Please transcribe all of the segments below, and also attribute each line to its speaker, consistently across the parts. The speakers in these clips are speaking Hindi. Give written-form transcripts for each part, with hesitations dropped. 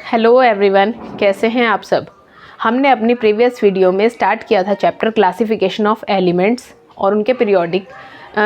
Speaker 1: हेलो एवरीवन, कैसे हैं आप सब। हमने अपनी प्रीवियस वीडियो में स्टार्ट किया था चैप्टर क्लासिफिकेशन ऑफ एलिमेंट्स और उनके पीरियोडिक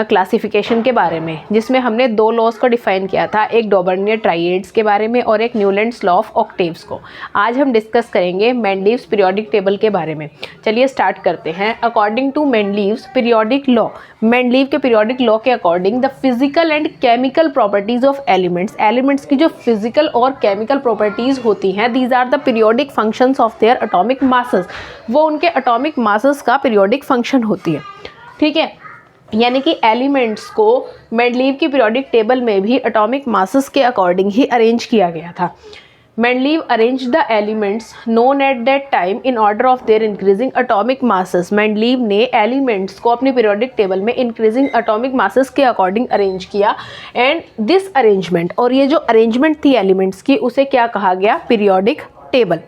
Speaker 1: क्लासिफिकेशन के बारे में, जिसमें हमने दो लॉज को डिफाइन किया था, एक डॉबर्नियर ट्राइएड्स के बारे में और एक न्यूलैंड्स लॉ ऑफ ऑक्टेव्स को। आज हम डिस्कस करेंगे मेंडलीव्स पीरियोडिक टेबल के बारे में। चलिए स्टार्ट करते हैं। According to Mendeleev's periodic law, Mendeleev के पीरियोडिक लॉ के according the physical and chemical properties of elements की जो फिजिकल और केमिकल प्रॉपर्टीज होती हैं, these are the periodic functions of their atomic masses. वो उनके एटॉमिक मासेस का पीरियोडिक फंक्शन होती है। ठीक है, यानी कि एलिमेंट्स को मेंडलीव की पीरियोडिक टेबल में भी एटॉमिक मासेस के अकॉर्डिंग ही अरेंज किया गया था। Mendeleev arrange the elements known at that time in order of their increasing atomic masses. Mendeleev ने एलिमेंट्स को अपनी पीरियोडिक टेबल में इंक्रीजिंग एटॉमिक मासेस के अकॉर्डिंग अरेंज किया। एंड दिस अरेंजमेंट, और ये जो अरेंजमेंट थी एलिमेंट्स की, उसे क्या कहा गया? Periodic table.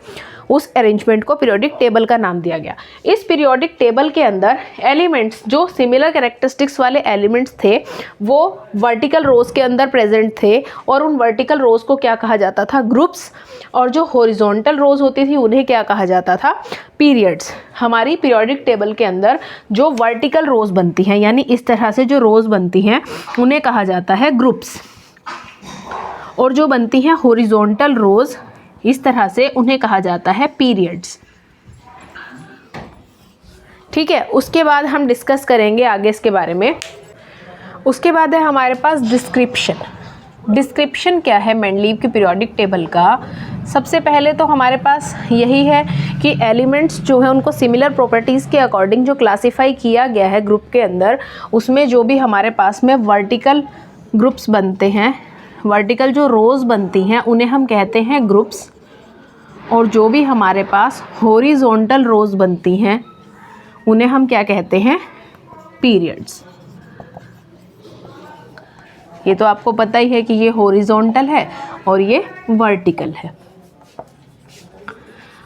Speaker 1: उस अरेंजमेंट को पीरियोडिक टेबल का नाम दिया गया। इस पीरियोडिक टेबल के अंदर एलिमेंट्स, जो सिमिलर कैरेक्टरिस्टिक्स वाले एलिमेंट्स थे, वो वर्टिकल रोज के अंदर प्रेजेंट थे, और उन वर्टिकल रोज को क्या कहा जाता था? ग्रुप्स। और जो हॉरिजॉन्टल रोज होती थी उन्हें क्या कहा जाता था? पीरियड्स। हमारी पीरियोडिक टेबल के अंदर जो वर्टिकल रोज बनती हैं, यानी इस तरह से जो रोज बनती हैं, उन्हें कहा जाता है ग्रुप्स। और जो बनती हैं हॉरिजॉन्टल रोज इस तरह से, उन्हें कहा जाता है पीरियड्स। ठीक है, उसके बाद हम डिस्कस करेंगे आगे इसके बारे में। उसके बाद है हमारे पास डिस्क्रिप्शन। डिस्क्रिप्शन क्या है मेंडलीव की पीरियोडिक टेबल का? सबसे पहले तो हमारे पास यही है कि एलिमेंट्स जो है उनको सिमिलर प्रॉपर्टीज़ के अकॉर्डिंग जो क्लासीफाई किया गया है ग्रुप के अंदर, उसमें जो भी हमारे पास में वर्टिकल ग्रुप्स बनते हैं, वर्टिकल जो रोज बनती हैं, उन्हें हम कहते हैं ग्रुप्स। और जो भी हमारे पास हॉरिजॉन्टल रोज बनती हैं, उन्हें हम क्या कहते हैं? पीरियड्स। ये तो आपको पता ही है कि ये हॉरिजॉन्टल है और ये वर्टिकल है।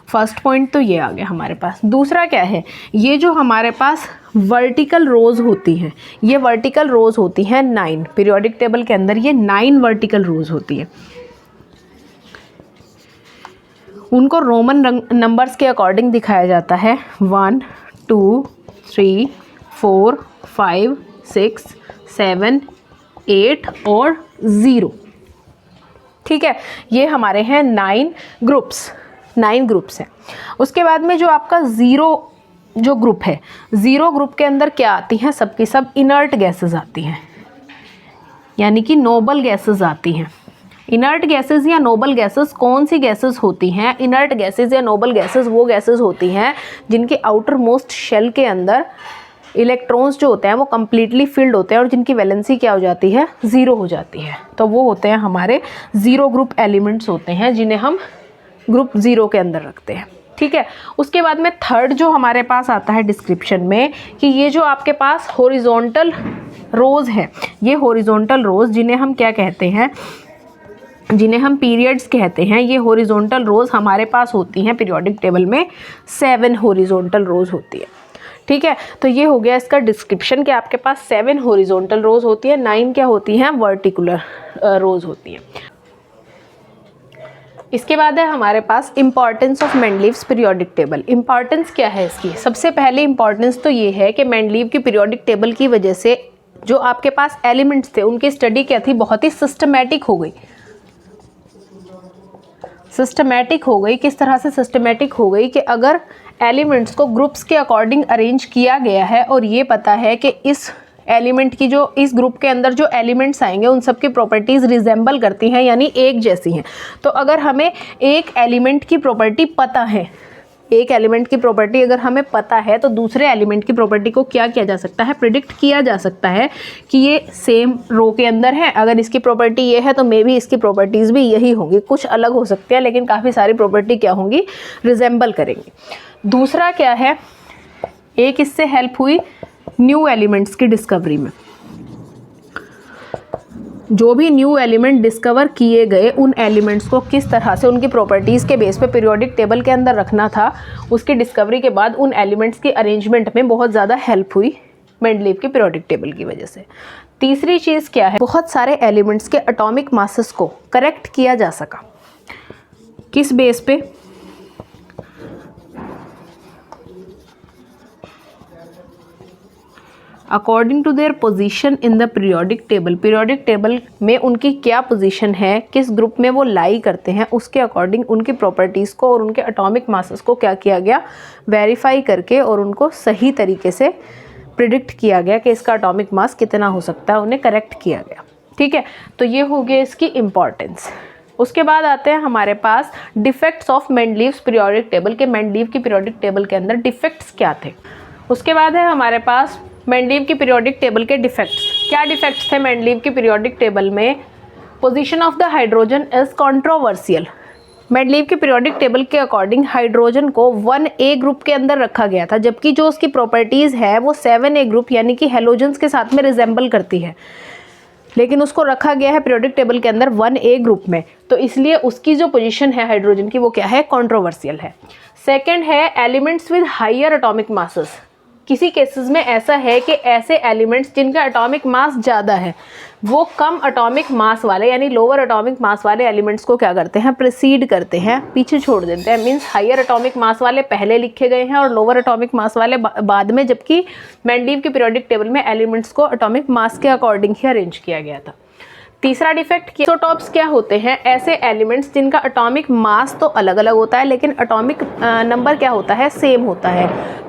Speaker 1: फर्स्ट पॉइंट तो ये आ गया हमारे पास। दूसरा क्या है? ये जो हमारे पास वर्टिकल रोज होती हैं, ये वर्टिकल रोज होती हैं 9। पीरियोडिक टेबल के अंदर ये 9 वर्टिकल रोज होती है। उनको रोमन नंबर्स के अकॉर्डिंग दिखाया जाता है 1 2 3 4 5 6 7 8 और 0। ठीक है, ये हमारे हैं 9 ग्रुप्स हैं। उसके बाद में जो आपका 0 जो ग्रुप है, 0 ग्रुप के अंदर क्या आती हैं? सबकी सब इनर्ट गैसेस आती हैं, यानी कि नोबल गैसेस आती हैं। इनर्ट गैसेस या नोबल गैसेस कौन सी गैसेस होती हैं? इनर्ट गैसेस या नोबल गैसेस वो गैसेस होती हैं जिनके आउटर मोस्ट शेल के अंदर इलेक्ट्रॉन्स जो होते हैं वो कम्प्लीटली फिल्ड होते हैं और जिनकी वैलेंसी क्या हो जाती है? 0 हो जाती है। तो वो होते हैं हमारे 0 ग्रुप एलिमेंट्स होते हैं, जिन्हें हम ग्रुप 0 के अंदर रखते हैं। ठीक है, उसके बाद में थर्ड जो हमारे पास आता है डिस्क्रिप्शन में, कि ये जो आपके पास हॉरिजॉन्टल रोज है, ये हॉरिजॉन्टल रोज जिन्हें हम क्या कहते हैं? जिन्हें हम पीरियड्स कहते हैं। ये हॉरिजॉन्टल रोज हमारे पास होती हैं पीरियोडिक टेबल में 7 हॉरिजॉन्टल रोज होती है। ठीक है, तो ये हो गया इसका डिस्क्रिप्शन कि आपके पास 7 हॉरिजॉन्टल रोज होती है, 9 क्या होती हैं? वर्टिकुलर रोज होती हैं। इसके बाद है हमारे पास importance of Mendeleev's periodic table. Importance क्या है इसकी? सबसे पहले इंपॉर्टेंस तो ये है कि मेंडलीव की पीरियोडिक टेबल की वजह से जो आपके पास एलिमेंट्स थे उनकी स्टडी क्या थी? बहुत ही सिस्टमैटिक हो गई। सिस्टमैटिक हो गई, किस तरह से सिस्टमैटिक हो गई? कि अगर एलिमेंट्स को ग्रुप्स के अकॉर्डिंग अरेंज किया गया है और ये पता है कि इस एलिमेंट की जो इस ग्रुप के अंदर जो एलिमेंट्स आएंगे उन सब की प्रॉपर्टीज़ रिजेंबल करती हैं, यानी एक जैसी हैं। तो अगर हमें एक एलिमेंट की प्रॉपर्टी पता है, एक एलिमेंट की प्रॉपर्टी अगर हमें पता है, तो दूसरे एलिमेंट की प्रॉपर्टी को क्या किया जा सकता है? प्रिडिक्ट किया जा सकता है कि ये सेम रो के अंदर है। अगर इसकी प्रॉपर्टी ये है तो मे बी इसकी प्रॉपर्टीज़ भी यही होंगी, कुछ अलग हो सकती है लेकिन काफ़ी सारी प्रॉपर्टी क्या होंगी? रिजेंबल करेंगी। दूसरा क्या है? एक इससे हेल्प हुई न्यू एलिमेंट्स की डिस्कवरी में। जो भी न्यू एलिमेंट डिस्कवर किए गए, उन एलिमेंट्स को किस तरह से उनकी प्रॉपर्टीज़ के बेस पे पीरियोडिक टेबल के अंदर रखना था, उसकी डिस्कवरी के बाद उन एलिमेंट्स की अरेंजमेंट में बहुत ज़्यादा हेल्प हुई मेंडलीव की पीरियोडिक टेबल की वजह से। तीसरी चीज़ क्या है, बहुत सारे एलिमेंट्स के एटॉमिक मासेस को करेक्ट किया जा सका। किस बेस पे? According to their position in the periodic table. Periodic table में उनकी क्या पोजीशन है, किस ग्रुप में वो लाई करते हैं, उसके अकॉर्डिंग उनकी प्रॉपर्टीज़ को और उनके एटॉमिक मासेस को क्या किया गया, वेरीफाई करके और उनको सही तरीके से प्रिडिक्ट किया गया कि इसका एटॉमिक मास कितना हो सकता है, उन्हें करेक्ट किया गया। ठीक है, तो ये हो गया इसकी इम्पॉर्टेंस। उसके बाद आते हैं हमारे पास defects of Mendeleev's periodic table के। मेंडलीव की पीरियोडिक टेबल के अंदर डिफेक्ट्स क्या थे। उसके बाद है हमारे पास मेंडलीव की पीरियोडिक टेबल के डिफेक्ट्स। क्या डिफेक्ट्स थे मेंडलीव की पीरियोडिक टेबल में? Position of the hydrogen is controversial. Mendeleev की पीरियोडिक टेबल के अकॉर्डिंग हाइड्रोजन को 1A ग्रुप के अंदर रखा गया था, जबकि जो उसकी प्रॉपर्टीज़ है वो 7A ग्रुप यानी कि हेलोजन्स के साथ में रिजेंबल करती है, लेकिन उसको रखा गया है पीरियोडिक टेबल के अंदर 1A ग्रुप में। तो इसलिए उसकी जो पोजीशन है हाइड्रोजन की वो क्या है, कंट्रोवर्शियल है। सेकंड है elements with higher atomic masses. किसी केसेस में ऐसा है कि ऐसे एलिमेंट्स जिनका एटॉमिक मास ज़्यादा है वो कम एटॉमिक मास वाले यानी लोअर एटॉमिक मास वाले एलिमेंट्स को क्या करते हैं, प्रीसीड करते हैं, पीछे छोड़ देते हैं। मींस हायर एटॉमिक मास वाले पहले लिखे गए हैं और लोअर एटॉमिक मास वाले बाद में, जबकि मेंडलीव की पीरियोडिक टेबल में एलिमेंट्स को एटॉमिक मास के अकॉर्डिंग ही अरेंज किया गया था। तीसरा डिफेक्ट, आइसोटॉप्स क्या होते हैं, ऐसे एलिमेंट्स जिनका एटॉमिक मास तो अलग अलग होता है लेकिन एटॉमिक नंबर क्या होता है, सेम होता है।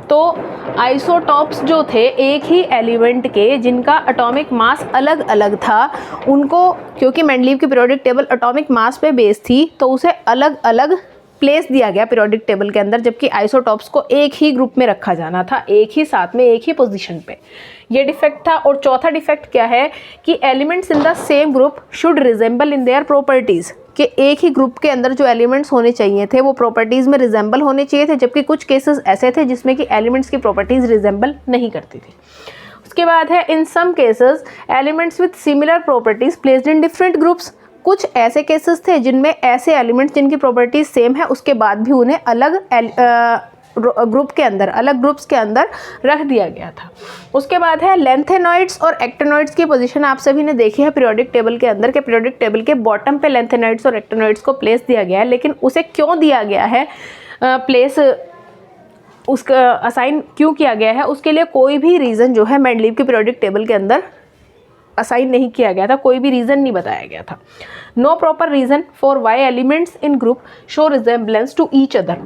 Speaker 1: तो आइसोटॉप्स जो थे एक ही एलिमेंट के जिनका एटॉमिक मास अलग अलग था, उनको क्योंकि मेंडलीव की पीरियोडिक टेबल एटॉमिक मास पे बेस्ड थी तो उसे अलग अलग प्लेस दिया गया पीरियोडिक टेबल के अंदर, जबकि आइसोटॉप्स को एक ही ग्रुप में रखा जाना था, एक ही साथ में एक ही पोजीशन पे। ये डिफेक्ट था। और चौथा डिफेक्ट क्या है कि elements in the same group should resemble in their properties, कि एक ही ग्रुप के अंदर जो एलिमेंट्स होने चाहिए थे वो प्रॉपर्टीज़ में रिजेंबल होने चाहिए थे, जबकि कुछ केसेस ऐसे थे जिसमें कि एलिमेंट्स की प्रॉपर्टीज़ रिजेंबल नहीं करती थी। उसके बाद है in some cases elements with similar properties placed in different groups. कुछ ऐसे केसेस थे जिनमें ऐसे एलिमेंट्स जिनकी प्रॉपर्टीज सेम है उसके बाद भी उन्हें अलग ग्रुप के अंदर, अलग ग्रुप्स के अंदर रख दिया गया था। उसके बाद है लेंथेनॉइड्स और एक्टेनॉइड्स की पोजीशन आप सभी ने देखी है पीरियोडिक टेबल के अंदर, के पीरियोडिक टेबल के बॉटम पे लेंथेनॉइड्स और एक्टेनॉइड्स को प्लेस दिया गया है, लेकिन उसे क्यों दिया गया है प्लेस, उसका असाइन क्यों किया गया है, उसके लिए कोई भी रीज़न जो है मेंडलीव की पीरियोडिक टेबल के अंदर असाइन नहीं किया गया था, कोई भी रीज़न नहीं बताया गया था। No proper reason for why elements in group show resemblance to each other.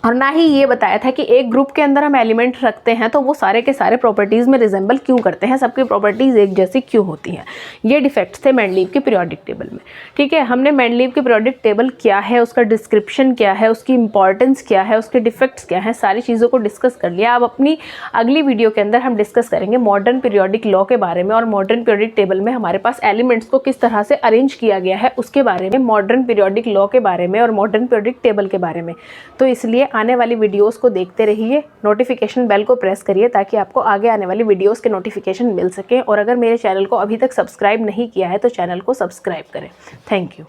Speaker 1: और ना ही ये बताया था कि एक ग्रुप के अंदर हम एलिमेंट रखते हैं तो वो सारे के सारे प्रॉपर्टीज़ में रिजेंबल क्यों करते हैं, सबकी प्रॉपर्टीज़ एक जैसी क्यों होती हैं। ये डिफेक्ट्स थे मेंडलीव की पीरियोडिक टेबल में। ठीक है, हमने मेंडलीव की पीरियोडिक टेबल क्या है, उसका डिस्क्रिप्शन क्या है, उसकी इंपॉर्टेंस क्या है, उसके डिफेक्ट्स क्या हैं, सारी चीज़ों को डिस्कस कर लिया। अब अपनी अगली वीडियो के अंदर हम डिस्कस करेंगे मॉडर्न पीरियोडिक लॉ के बारे में और मॉडर्न पीरियोडिक टेबल में हमारे पास एलिमेंट्स को किस तरह से अरेंज किया गया है उसके बारे में, मॉडर्न पीरियोडिक लॉ के बारे में और मॉडर्न पीरियोडिक टेबल के बारे में। तो इसलिए आने वाली वीडियोस को देखते रहिए, नोटिफिकेशन बेल को प्रेस करिए ताकि आपको आगे आने वाली वीडियोस के नोटिफिकेशन मिल सके। और अगर मेरे चैनल को अभी तक सब्सक्राइब नहीं किया है तो चैनल को सब्सक्राइब करें। Thank you.